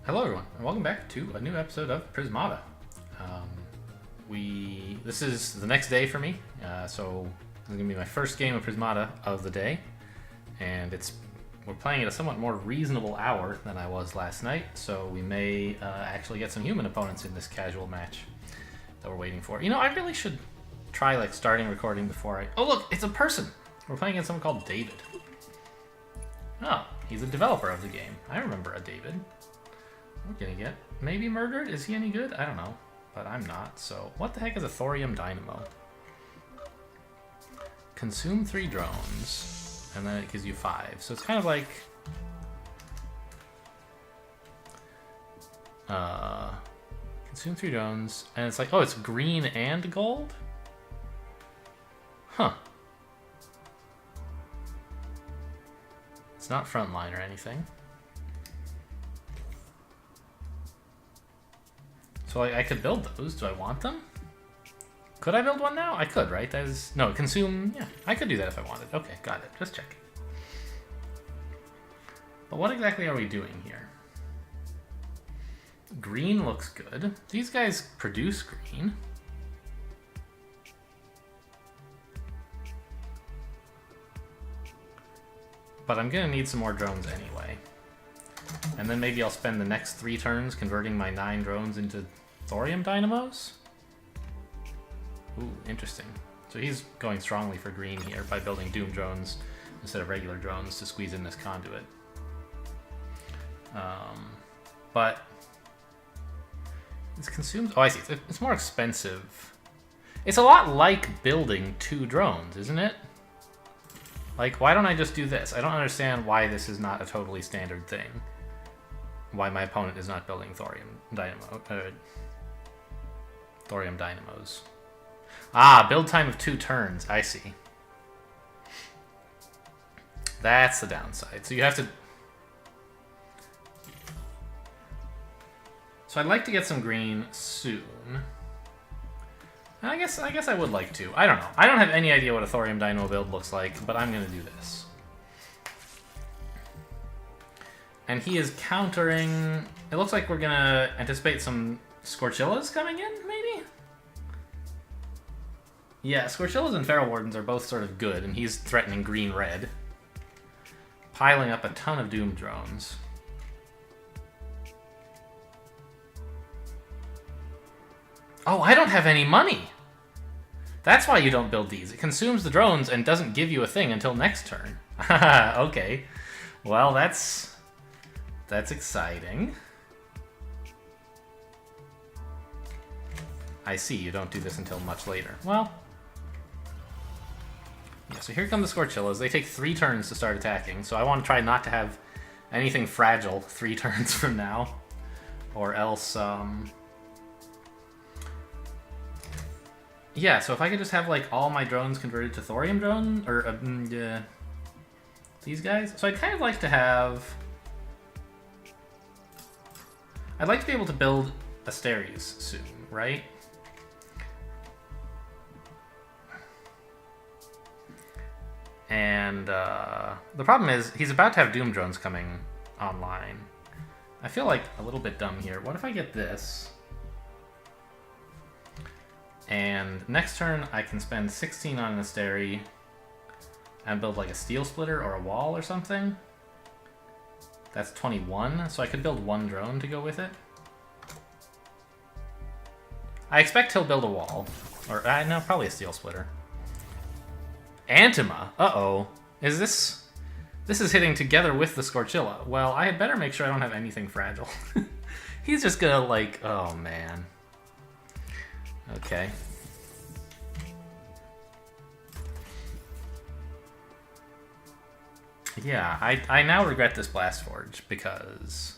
Hello everyone, and welcome back to a new episode of Prismata. This is the next day for me, so this is gonna be my first game of Prismata of the day, and we're playing at a somewhat more reasonable hour than I was last night, so we may actually get some human opponents in this casual match that we're waiting for. You know, I really should try like starting recording before I. Oh look, it's a person. We're playing against someone called David. Oh, he's a developer of the game. I remember a David. We're gonna get maybe murdered. Is he any good? I don't know, but I'm not. So what the heck is a thorium dynamo? Consume 3 drones, and then it gives you 5. So it's kind of like consume 3 drones, and it's like, oh, it's green and gold. Huh. It's not frontline or anything. So I could build those. Do I want them? Could I build one now? I could, right? That is no consume. Yeah, I could do that if I wanted. Okay, got it. Just checking. But what exactly are we doing here? Green looks good. These guys produce green. But I'm gonna need some more drones anyway. And then maybe I'll spend the next 3 turns converting my 9 drones into thorium dynamos? Ooh, interesting. So he's going strongly for green here by building doom drones instead of regular drones to squeeze in this conduit. But it's consumed. Oh, I see. It's more expensive. It's a lot like building 2 drones, isn't it? Like, why don't I just do this? I don't understand why this is not a totally standard thing. Why my opponent is not building thorium dynamos. Ah, build time of 2 turns. I see. That's the downside. So you have to. So I'd like to get some green soon. I guess I would like to. I don't know. I don't have any idea what a thorium dynamo build looks like, but I'm gonna do this. And he is countering. It looks like we're gonna anticipate some Scorchillas coming in, maybe? Yeah, Scorchillas and Feral Wardens are both sort of good, and he's threatening green-red. Piling up a ton of Doom drones. Oh, I don't have any money! That's why you don't build these. It consumes the drones and doesn't give you a thing until next turn. Okay. Well, that's exciting. I see, you don't do this until much later. Well, yeah, so here come the Scorchillas. They take 3 turns to start attacking, so I want to try not to have anything fragile 3 turns from now. Or else, yeah, so if I could just have, like, all my drones converted to thorium drone, or, these guys. So I'd kind of like to have. I'd like to be able to build Asteries soon, right? And the problem is, he's about to have Doom drones coming online. I feel like a little bit dumb here. What if I get this? And next turn, I can spend 16 on an Asteri and build like a steel splitter or a wall or something. That's 21, so I could build 1 drone to go with it. I expect he'll build a wall. Or, no, probably a steel splitter. Antima? Uh-oh. Is this... This is hitting together with the Scorchilla. Well, I had better make sure I don't have anything fragile. He's just gonna, like... Oh, man. Okay. Yeah, I now regret this Blast Forge because...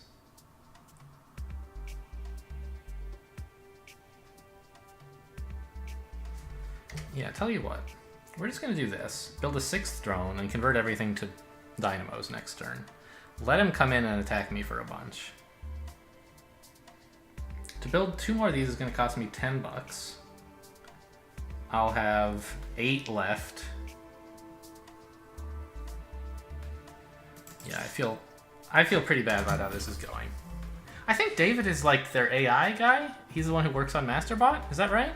Yeah, tell you what. We're just going to do this. Build a 6th drone and convert everything to dynamos next turn. Let him come in and attack me for a bunch. To build 2 more of these is going to cost me 10 bucks. I'll have 8 left. Yeah, I feel pretty bad about how this is going. I think David is like their AI guy. He's the one who works on Masterbot. Is that right?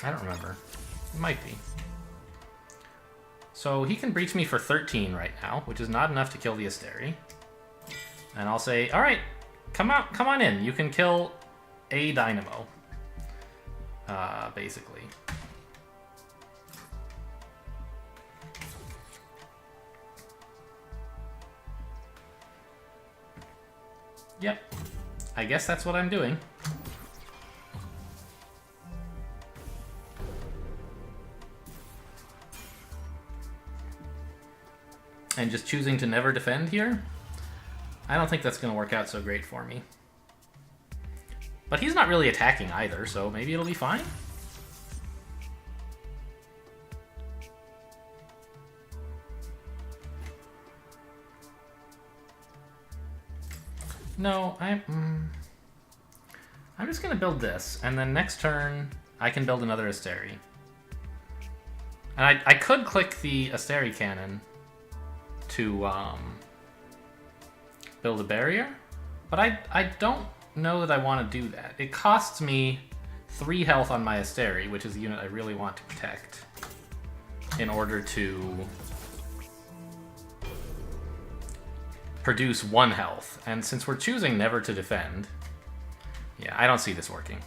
I don't remember. It might be. So he can breach me for 13 right now, which is not enough to kill the Asteri. And I'll say, all right, come on in. You can kill a Dynamo, basically. Yep. I guess that's what I'm doing. And just choosing to never defend here? I don't think that's going to work out so great for me. But he's not really attacking either, so maybe it'll be fine? No, I'm just going to build this, and then next turn I can build another Asteri. And I could click the Asteri cannon to build a barrier, but I don't know that I want to do that. It costs me 3 health on my Asteri, which is a unit I really want to protect, in order to produce 1 health. And since we're choosing never to defend, yeah, I don't see this working.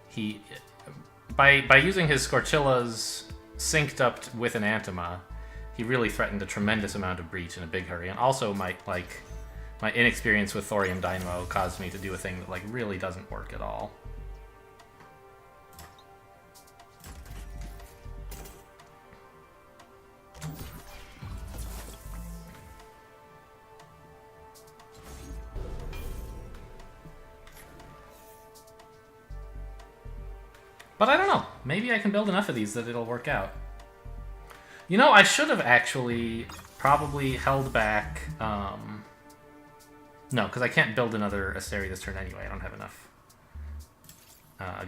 He, by using his Scorchillas synced up with an Antema, he really threatened a tremendous amount of breach in a big hurry, and also my inexperience with Thorium Dynamo caused me to do a thing that really doesn't work at all. But I don't know. Maybe I can build enough of these that it'll work out. You know, I should have actually probably held back... No, because I can't build another Asteri this turn anyway. I don't have enough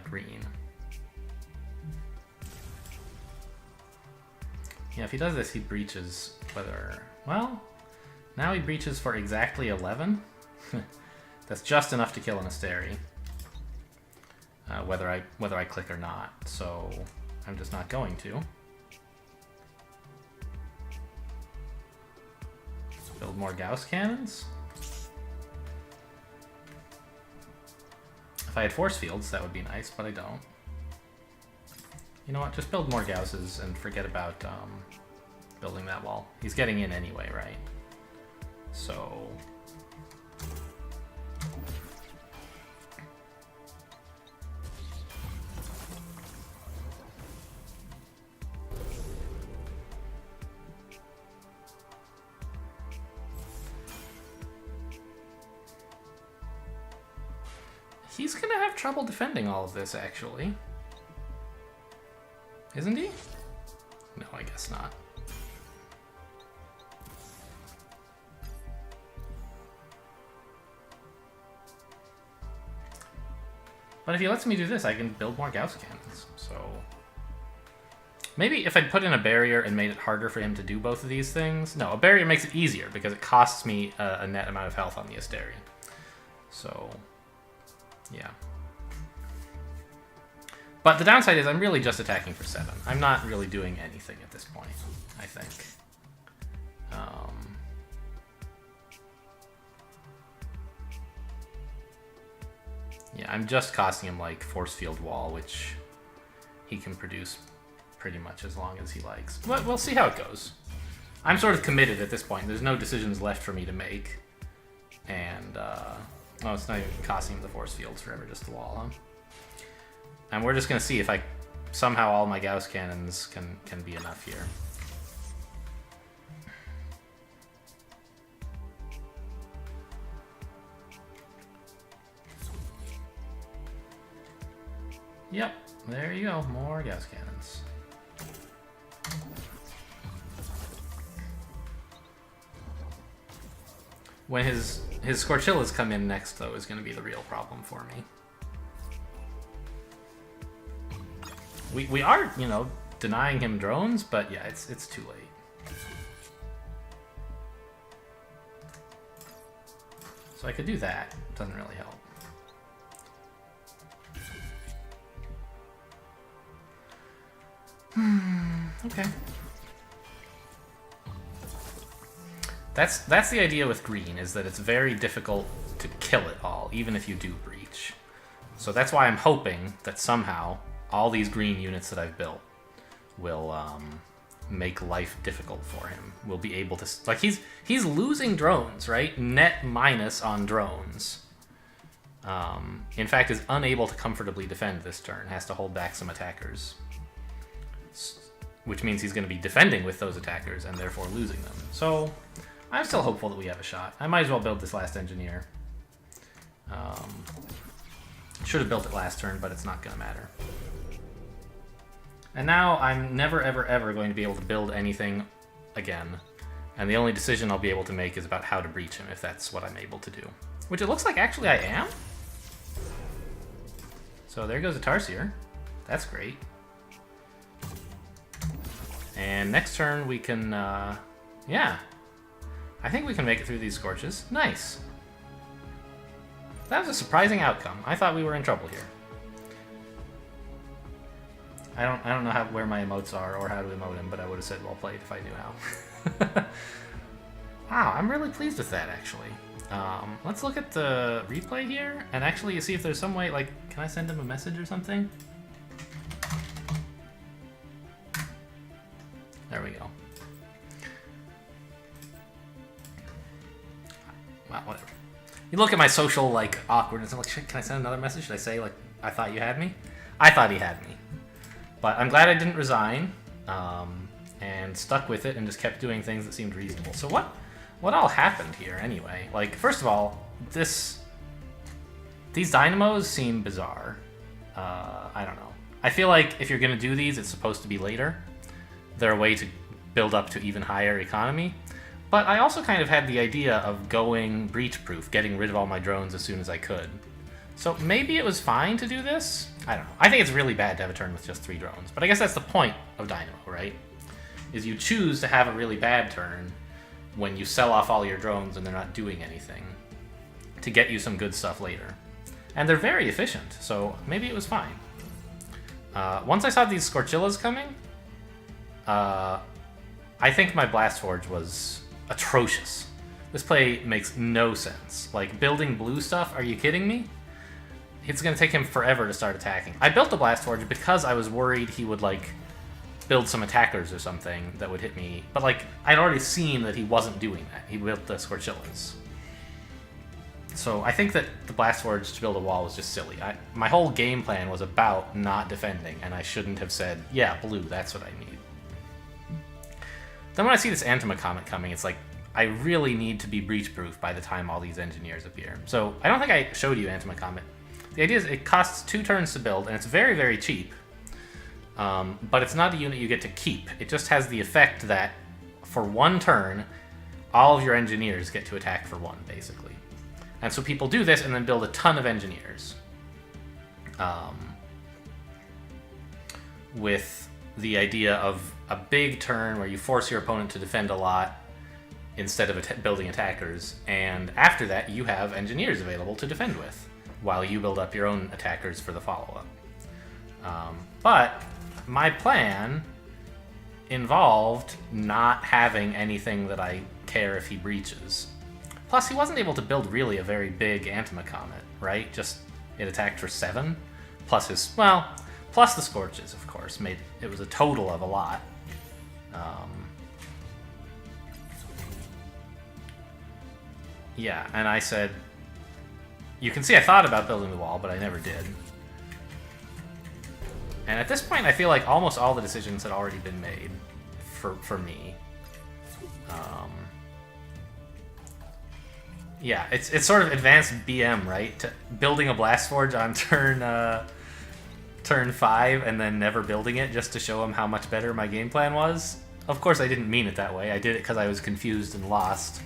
green. Yeah, if he does this, he breaches whether... Well, now he breaches for exactly 11. That's just enough to kill an Asteri. Whether I click or not, so I'm just not going to. Build more Gauss cannons. If I had force fields, that would be nice, but I don't. You know what? Just build more Gausses and forget about building that wall. He's getting in anyway, right? So. He's gonna have trouble defending all of this, actually. Isn't he? No, I guess not. But if he lets me do this, I can build more Gauss cannons, so... Maybe if I'd put in a barrier and made it harder for him to do both of these things... No, a barrier makes it easier, because it costs me a net amount of health on the Asteri. So... yeah. But the downside is I'm really just attacking for 7. I'm not really doing anything at this point, I think. Yeah, I'm just costing him Force Field Wall, which he can produce pretty much as long as he likes. But we'll see how it goes. I'm sort of committed at this point. There's no decisions left for me to make. And, oh, it's not even costing him the force fields forever, just the wall, huh? And we're just going to see if somehow all my Gauss cannons can be enough here. Yep, there you go, more Gauss cannons. When his Scorchillas come in next, though, is going to be the real problem for me. We are, denying him drones, but yeah, it's too late. So I could do that. Doesn't really help. Okay. That's the idea with green, is that it's very difficult to kill it all, even if you do breach. So that's why I'm hoping that somehow all these green units that I've built will make life difficult for him. We'll be able to... Like, he's losing drones, right? Net minus on drones. In fact, is unable to comfortably defend this turn. Has to hold back some attackers. Which means he's going to be defending with those attackers and therefore losing them. So I'm still hopeful that we have a shot. I might as well build this last engineer. Should have built it last turn, but it's not going to matter. And now I'm never, ever, ever going to be able to build anything again. And the only decision I'll be able to make is about how to breach him, if that's what I'm able to do. Which it looks like actually I am. So there goes a Tarsier. That's great. And next turn we can, yeah. I think we can make it through these Scorches. Nice. That was a surprising outcome. I thought we were in trouble here. I don't know where my emotes are or how to emote him, but I would have said well played if I knew how. Wow, I'm really pleased with that, actually. Let's look at the replay here and actually see if there's some way, like, can I send him a message or something? There we go. Well, whatever. You look at my social, like, awkwardness. I'm like, shit, can I send another message? Should I say, like, I thought you had me? I thought he had me. But I'm glad I didn't resign, and stuck with it and just kept doing things that seemed reasonable. So what all happened here, anyway? Like, first of all, these dynamos seem bizarre. I don't know. I feel like if you're going to do these, it's supposed to be later. They're a way to build up to even higher economy. But I also kind of had the idea of going breach-proof, getting rid of all my drones as soon as I could. So maybe it was fine to do this? I don't know. I think it's really bad to have a turn with just 3 drones. But I guess that's the point of Dynamo, right? Is you choose to have a really bad turn when you sell off all your drones and they're not doing anything to get you some good stuff later. And they're very efficient, so maybe it was fine. Once I saw these Scorchillas coming, I think my Blast Forge was atrocious. This play makes no sense. Like, building blue stuff, are you kidding me? It's going to take him forever to start attacking. I built the Blast Forge because I was worried he would, like, build some attackers or something that would hit me. But, like, I'd already seen that he wasn't doing that. He built the Scorchillas. So I think that the Blast Forge to build a wall was just silly. My whole game plan was about not defending, and I shouldn't have said, yeah, blue, that's what I need. Then when I see this Antima Comet coming, it's like, I really need to be breach-proof by the time all these engineers appear. So I don't think I showed you Antima Comet. The idea is it costs 2 turns to build, and it's very, very cheap. But it's not a unit you get to keep. It just has the effect that for 1 turn, all of your engineers get to attack for 1, basically. And so people do this and then build a ton of engineers. With the idea of a big turn where you force your opponent to defend a lot instead of building attackers, and after that you have engineers available to defend with, while you build up your own attackers for the follow-up. But my plan involved not having anything that I care if he breaches. Plus, he wasn't able to build really a very big Antima Comet, right? Just, it attacked for 7, plus his, well, plus the Scorches, of course, made it was a total of a lot. Yeah, and I said, you can see I thought about building the wall, but I never did. And at this point, I feel like almost all the decisions had already been made for me. Yeah, it's sort of advanced BM, right? Building a Blast Forge on turn 5 and then never building it just to show him how much better my game plan was. Of course, I didn't mean it that way. I did it because I was confused and lost.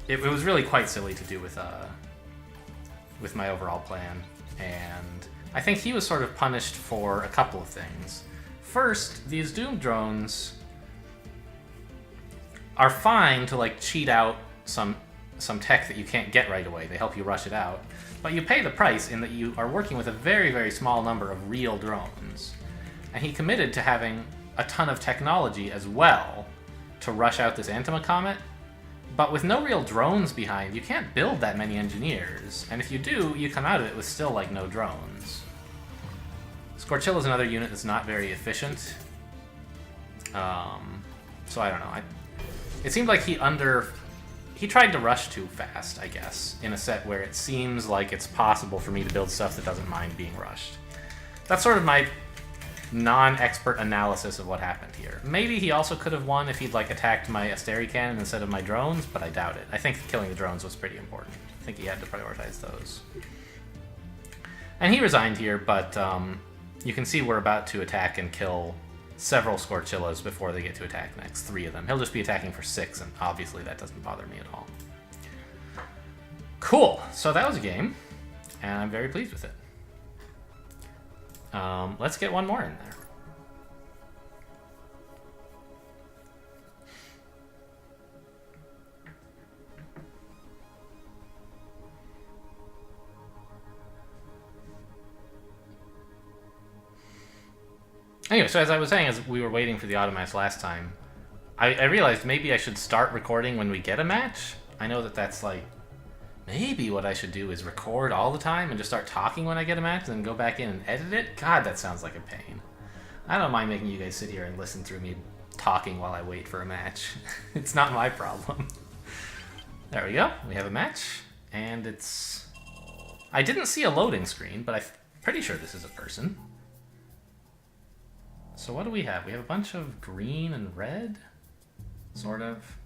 It was really quite silly to do with with my overall plan, and I think he was sort of punished for a couple of things. First, these Doom drones are fine to like cheat out some tech that you can't get right away. They help you rush it out. But you pay the price in that you are working with a very, very small number of real drones. And he committed to having a ton of technology as well to rush out this Antima Comet. But with no real drones behind, you can't build that many engineers. And if you do, you come out of it with still like no drones. Scorchilla's another unit that's not very efficient. So I don't know. It seemed like he tried to rush too fast, I guess, in a set where it seems like it's possible for me to build stuff that doesn't mind being rushed. That's sort of my non-expert analysis of what happened here. Maybe he also could have won if he'd like attacked my Asteri cannon instead of my drones, but I doubt it. I think killing the drones was pretty important. I think he had to prioritize those. And he resigned here, but you can see we're about to attack and kill several Scorchillas before they get to attack next. 3 of them. He'll just be attacking for 6, and obviously that doesn't bother me at all. Cool. So that was a game, and I'm very pleased with it. Let's get one more in there. Anyway, so as I was saying, as we were waiting for the Automax last time, I realized maybe I should start recording when we get a match. I know that that's like, maybe what I should do is record all the time and just start talking when I get a match and then go back in and edit it. God, that sounds like a pain. I don't mind making you guys sit here and listen through me talking while I wait for a match. It's not my problem. There we go. We have a match, and it's... I didn't see a loading screen, but I'm pretty sure this is a person. So what do we have? We have a bunch of green and red, sort of.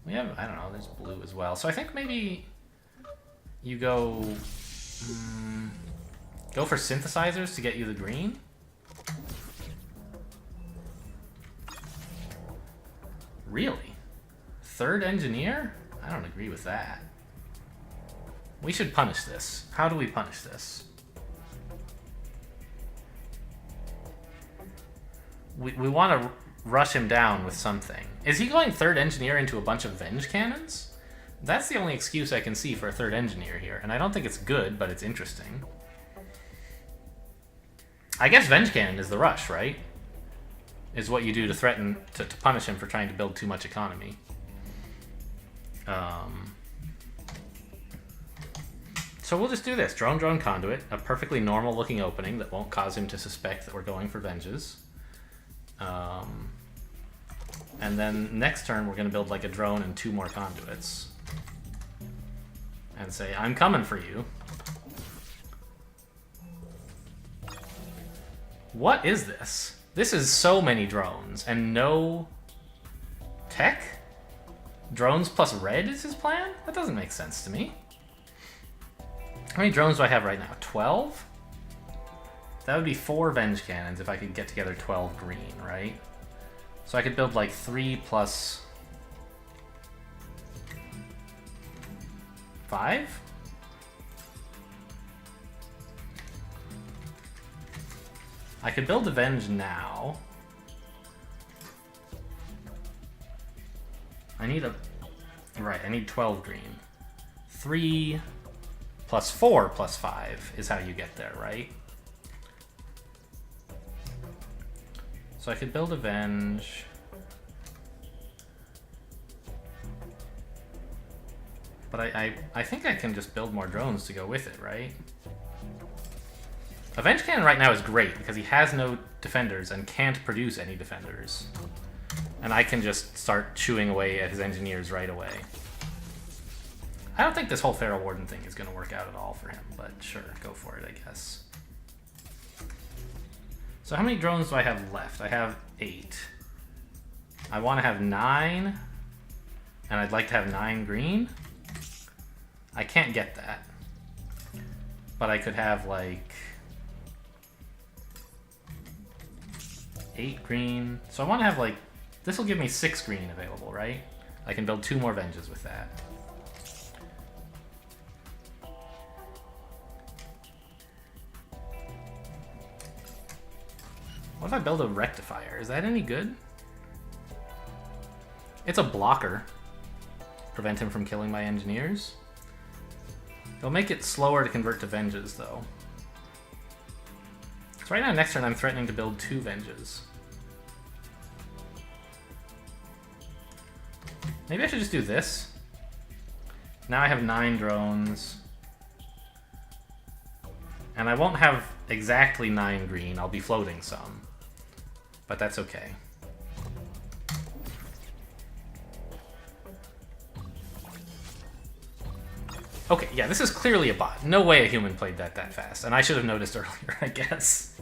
We have, I don't know, there's blue as well. So I think maybe you go for synthesizers to get you the green. Really? 3rd engineer? I don't agree with that. We should punish this. How do we punish this? We want to rush him down with something. Is he going 3rd engineer into a bunch of Venge cannons? That's the only excuse I can see for a 3rd engineer here, and I don't think it's good, but it's interesting. I guess Venge cannon is the rush, right? Is what you do to threaten to punish him for trying to build too much economy. So we'll just do this. Drone conduit, a perfectly normal looking opening that won't cause him to suspect that we're going for Venges. And then next turn we're going to build like a drone and 2 more conduits. And say, I'm coming for you. What is this? This is so many drones and no tech? Drones plus red is his plan? That doesn't make sense to me. How many drones do I have right now? 12? That would be 4 Venge cannons if I could get together 12 green, right? So I could build like 3 plus 5? I could build a Venge now. I need 12 green. 3 plus 4 plus 5 is how you get there, right? So I could build a Venge. But I think I can just build more drones to go with it, right? A Venge Cannon right now is great because he has no defenders and can't produce any defenders. And I can just start chewing away at his engineers right away. I don't think this whole Feral Warden thing is going to work out at all for him, but sure, go for it, I guess. So how many drones do I have left? I have 8. I want to have 9, and I'd like to have 9 green. I can't get that. But I could have, like, 8 green. So I want to have, like, this will give me 6 green available, right? I can build 2 more Venges with that. What if I build a rectifier? Is that any good? It's a blocker. Prevent him from killing my engineers. It'll make it slower to convert to Venges, though. So right now, next turn, I'm threatening to build 2 Venges. Maybe I should just do this. Now I have 9 drones. And I won't have exactly 9 green. I'll be floating some. But that's okay. Okay, yeah, this is clearly a bot. No way a human played that fast. And I should have noticed earlier, I guess.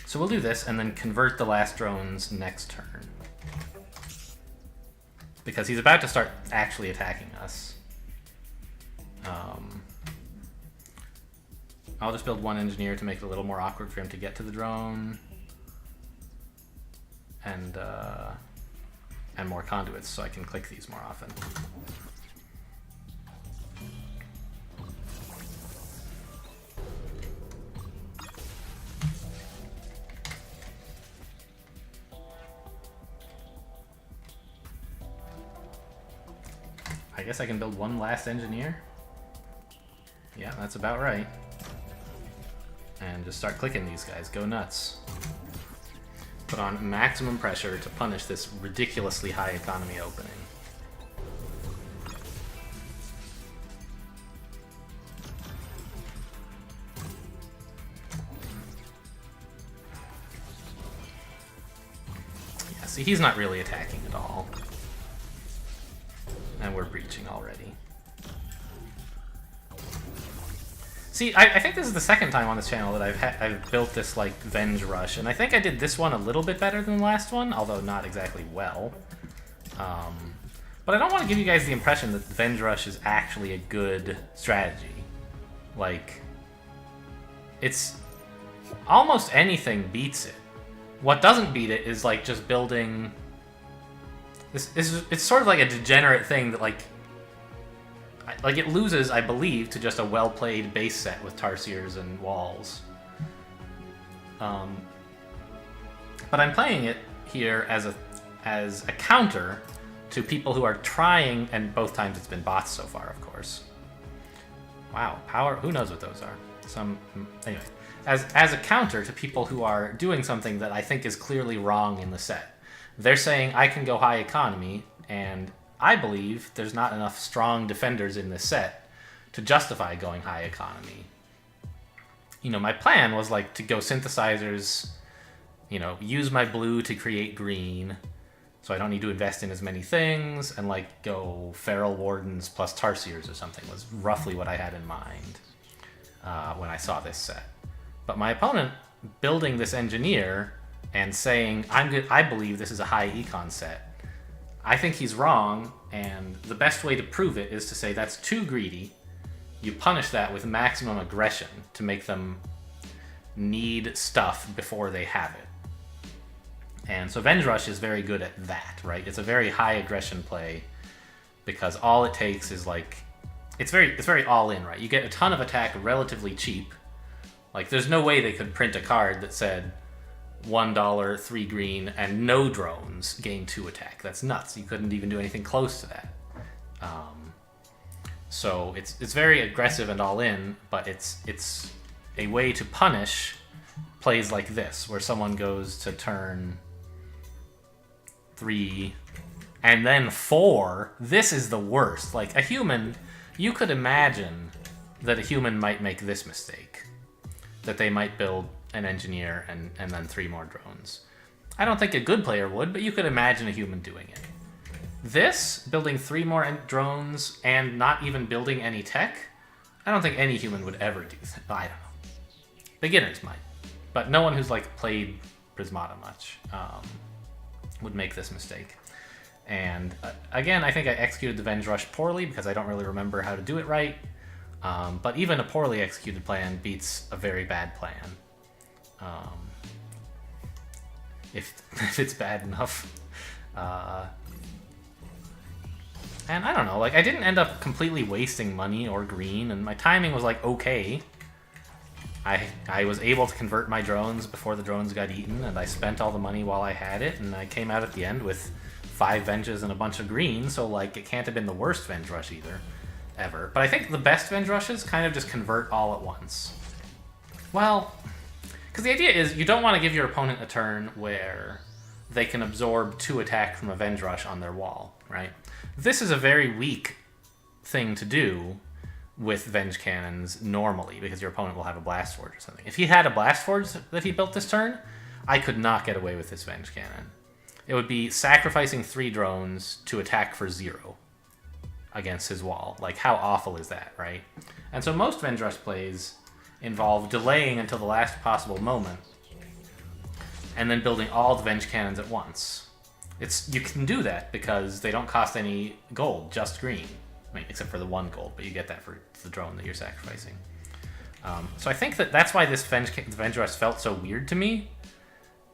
So we'll do this and then convert the last drones next turn. Because he's about to start actually attacking us. I'll just build 1 engineer to make it a little more awkward for him to get to the drone. And more conduits so I can click these more often. I guess I can build 1 last engineer. Yeah, that's about right. And just start clicking these guys. Go nuts. Put on maximum pressure to punish this ridiculously high economy opening. Yeah, see, he's not really attacking at all. And we're breaching already. See, I think this is the second time on this channel that I've built this, like, Venge Rush, and I think I did this one a little bit better than the last one, although not exactly well. But I don't want to give you guys the impression that Venge Rush is actually a good strategy. Like, it's... almost anything beats it. What doesn't beat it is, like, just building... It's sort of like a degenerate thing that, like, it loses, I believe, to just a well-played base set with Tarsiers and walls. But I'm playing it here as a counter to people who are trying, and both times it's been bots so far, of course. Wow, power, who knows what those are? Anyway, as a counter to people who are doing something that I think is clearly wrong in the set. They're saying, I can go high economy, and I believe there's not enough strong defenders in this set to justify going high economy. You know, my plan was, like, to go synthesizers, you know, use my blue to create green, so I don't need to invest in as many things, and, like, go Feral Wardens plus Tarsiers or something was roughly what I had in mind when I saw this set. But my opponent building this engineer and saying, I believe this is a high econ set, I think he's wrong, and the best way to prove it is to say that's too greedy. You punish that with maximum aggression to make them need stuff before they have it. And so Venge Rush is very good at that, right? It's a very high aggression play because all it takes is, like, it's very all in, right? You get a ton of attack relatively cheap. Like, there's no way they could print a card that said $1, 3 green, and no drones gain 2 attack. That's nuts. You couldn't even do anything close to that. So it's very aggressive and all in, but it's a way to punish plays like this, where someone goes to turn 3 and then 4. This is the worst. Like, a human, you could imagine that a human might make this mistake, that they might build an engineer and then 3 more drones. I don't think a good player would, but you could imagine a human doing it. This, building 3 more drones and not even building any tech, I don't think any human would ever do that. I don't know. Beginners might, but no one who's, like, played Prismata much would make this mistake. And again, I think I executed the Venge Rush poorly because I don't really remember how to do it right. But even a poorly executed plan beats a very bad plan. If it's bad enough. And I don't know, like, I didn't end up completely wasting money or green, and my timing was, like, okay. I was able to convert my drones before the drones got eaten, and I spent all the money while I had it, and I came out at the end with 5 Venges and a bunch of green, so, like, it can't have been the worst Venge Rush either, ever. But I think the best Venge Rushes kind of just convert all at once. Well, because the idea is you don't want to give your opponent a turn where they can absorb 2 attack from a Venge Rush on their wall, right? This is a very weak thing to do with Venge Cannons normally, because your opponent will have a Blast Forge or something. If he had a Blast Forge that he built this turn, I could not get away with this Venge Cannon. It would be sacrificing 3 drones to attack for 0 against his wall. Like, how awful is that, right? And so most Venge Rush plays involve delaying until the last possible moment and then building all the Venge Cannons at once. You can do that because they don't cost any gold, just green. I mean, except for the 1 gold, but you get that for the drone that you're sacrificing. So I think that's why this Venge Rush felt so weird to me,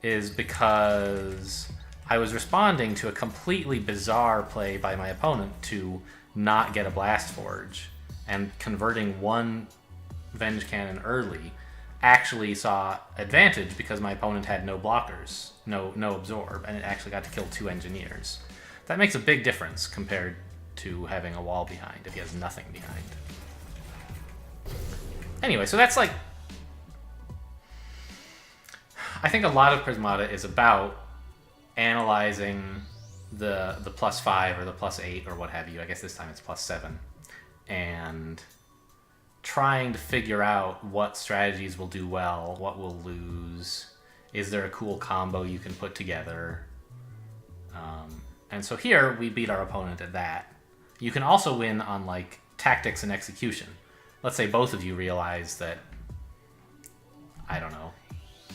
is because I was responding to a completely bizarre play by my opponent to not get a Blast Forge, and converting 1 Venge Cannon early actually saw advantage because my opponent had no blockers, no absorb, and it actually got to kill 2 engineers. That makes a big difference compared to having a wall behind if he has nothing behind. Anyway, so that's like... I think a lot of Prismata is about analyzing the +5 or the +8 or what have you. I guess this time it's +7. And trying to figure out what strategies will do well, what will lose. Is there a cool combo you can put together? And so here we beat our opponent at that. You can also win on, like, tactics and execution. Let's say both of you realize that, I don't know,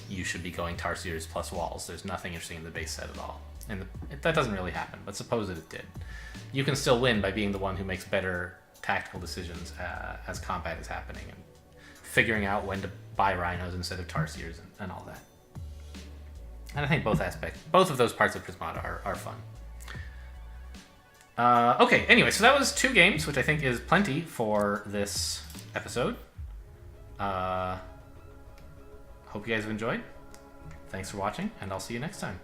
you should be going Tarsiers plus walls. There's nothing interesting in the base set at all. And that doesn't really happen, but suppose that it did. You can still win by being the one who makes better tactical decisions as combat is happening, and figuring out when to buy rhinos instead of Tarsiers and all that. And I think both of those parts of Prismata are fun. Okay, anyway, so that was 2 games, which I think is plenty for this episode. Hope you guys have enjoyed. Thanks for watching, and I'll see you next time.